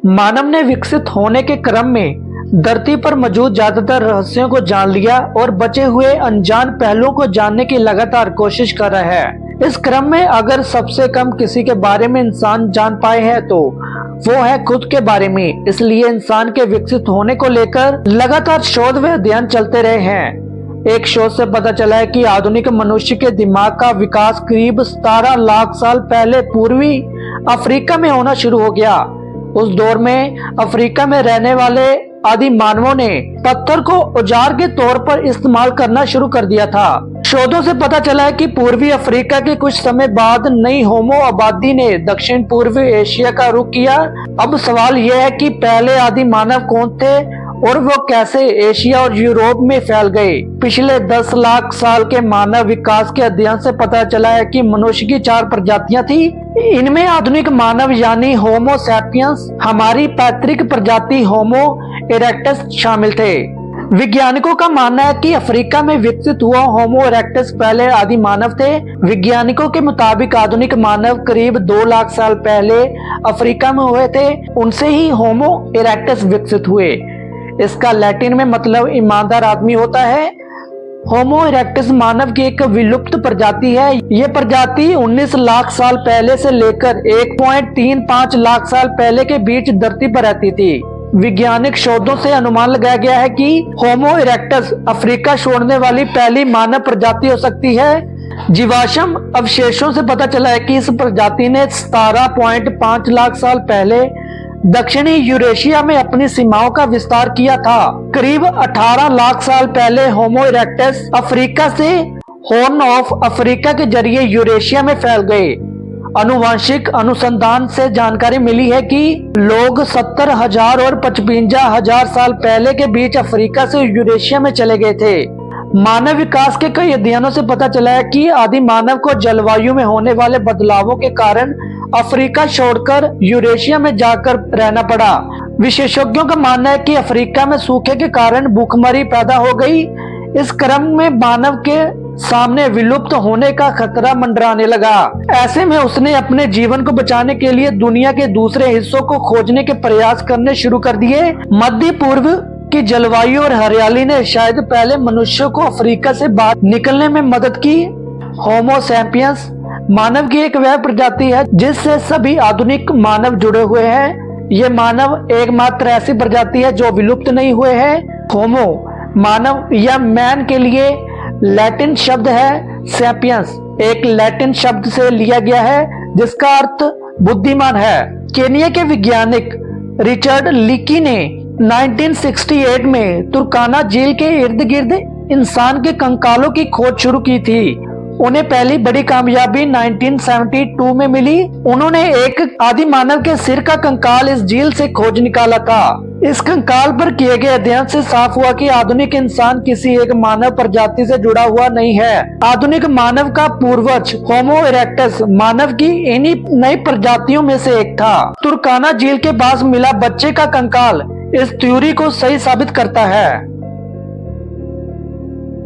मानव ने विकसित होने के क्रम में धरती पर मौजूद ज्यादातर रहस्यों को जान लिया और बचे हुए अनजान पहलुओं को जानने की लगातार कोशिश कर रहा है। इस क्रम में अगर सबसे कम किसी के बारे में इंसान जान पाए हैं तो वो है खुद के बारे में। इसलिए इंसान के विकसित होने को लेकर लगातार शोध व अध्ययन चलते रहे हैं। एक शोध से पता चला है कि आधुनिक मनुष्य के दिमाग का विकास करीब 17 लाख साल पहले पूर्वी अफ्रीका में होना शुरू हो गया। उस दौर में अफ्रीका में रहने वाले आदि मानवों ने पत्थर को औजार के तौर पर इस्तेमाल करना शुरू कर दिया था। शोधों से पता चला है कि पूर्वी अफ्रीका के कुछ समय बाद नई होमो आबादी ने दक्षिण पूर्वी एशिया का रुख किया। अब सवाल यह है कि पहले आदि मानव कौन थे और वो कैसे एशिया और यूरोप में फैल गए। पिछले 10 लाख साल के मानव विकास के अध्ययन से पता चला है कि मनुष्य की 4 प्रजातियां थी। इनमें आधुनिक मानव यानी होमो सैपियंस, हमारी पैतृक प्रजाति होमो इरेक्टस शामिल थे। वैज्ञानिकों का मानना है कि अफ्रीका में विकसित हुआ होमो इरेक्टस पहले आदि मानव थे। वैज्ञानिकों के मुताबिक आधुनिक मानव करीब 2 लाख साल पहले अफ्रीका में हुए थे। उनसे ही होमो इरेक्टस विकसित हुए। इसका लैटिन में मतलब ईमानदार आदमी होता है। होमो इरेक्टस मानव की एक विलुप्त प्रजाति है। ये प्रजाति 19 लाख साल पहले से लेकर 1.35 लाख साल पहले के बीच धरती पर रहती थी। वैज्ञानिक शोधों से अनुमान लगाया गया है कि होमो इरेक्टस अफ्रीका छोड़ने वाली पहली मानव प्रजाति हो सकती है। जीवाश्म अवशेषों से पता चला है कि इस प्रजाति ने 17.5 लाख साल पहले दक्षिणी यूरेशिया में अपनी सीमाओं का विस्तार किया था। करीब 18 लाख साल पहले होमो इरेक्टस अफ्रीका से हॉर्न ऑफ अफ्रीका के जरिए यूरेशिया में फैल गए। आनुवंशिक अनुसंधान से जानकारी मिली है कि लोग 70,000 और 55,000 साल पहले के बीच अफ्रीका से यूरेशिया में चले गए थे। मानव विकास के कई अध्ययनों से पता चला है कि आदि मानव को जलवायु में होने वाले बदलावों के कारण अफ्रीका छोड़कर यूरेशिया में जाकर रहना पड़ा। विशेषज्ञों का मानना है कि अफ्रीका में सूखे के कारण भूखमरी पैदा हो गई। इस क्रम में मानव के सामने विलुप्त होने का खतरा मंडराने लगा। ऐसे में उसने अपने जीवन को बचाने के लिए दुनिया के दूसरे हिस्सों को खोजने के प्रयास करने शुरू कर दिए। मध्य पूर्व की जलवायु और हरियाली ने शायद पहले मनुष्यों को अफ्रीका से बाहर निकलने में मदद की। होमो सैपियंस मानव की एक वह प्रजाति है जिससे सभी आधुनिक मानव जुड़े हुए हैं। ये मानव एकमात्र ऐसी प्रजाति है जो विलुप्त नहीं हुए हैं। होमो मानव या मैन के लिए लैटिन शब्द है सैपियंस, एक लैटिन शब्द से लिया गया है जिसका अर्थ बुद्धिमान है। केनिया के वैज्ञानिक रिचर्ड लीकी ने 1968 में तुर्काना झील के इर्द गिर्द इंसान के कंकालों की खोज शुरू की थी। उन्हें पहली बड़ी कामयाबी 1972 में मिली। उन्होंने एक आदि मानव के सिर का कंकाल इस झील से खोज निकाला था। इस कंकाल पर किए गए अध्ययन से साफ हुआ कि आधुनिक इंसान किसी एक मानव प्रजाति से जुड़ा हुआ नहीं है। आधुनिक मानव का पूर्वज होमो इरेक्टस मानव की इन्हीं नई प्रजातियों में से एक था। तुर्काना झील के पास मिला बच्चे का कंकाल इस थ्योरी को सही साबित करता है।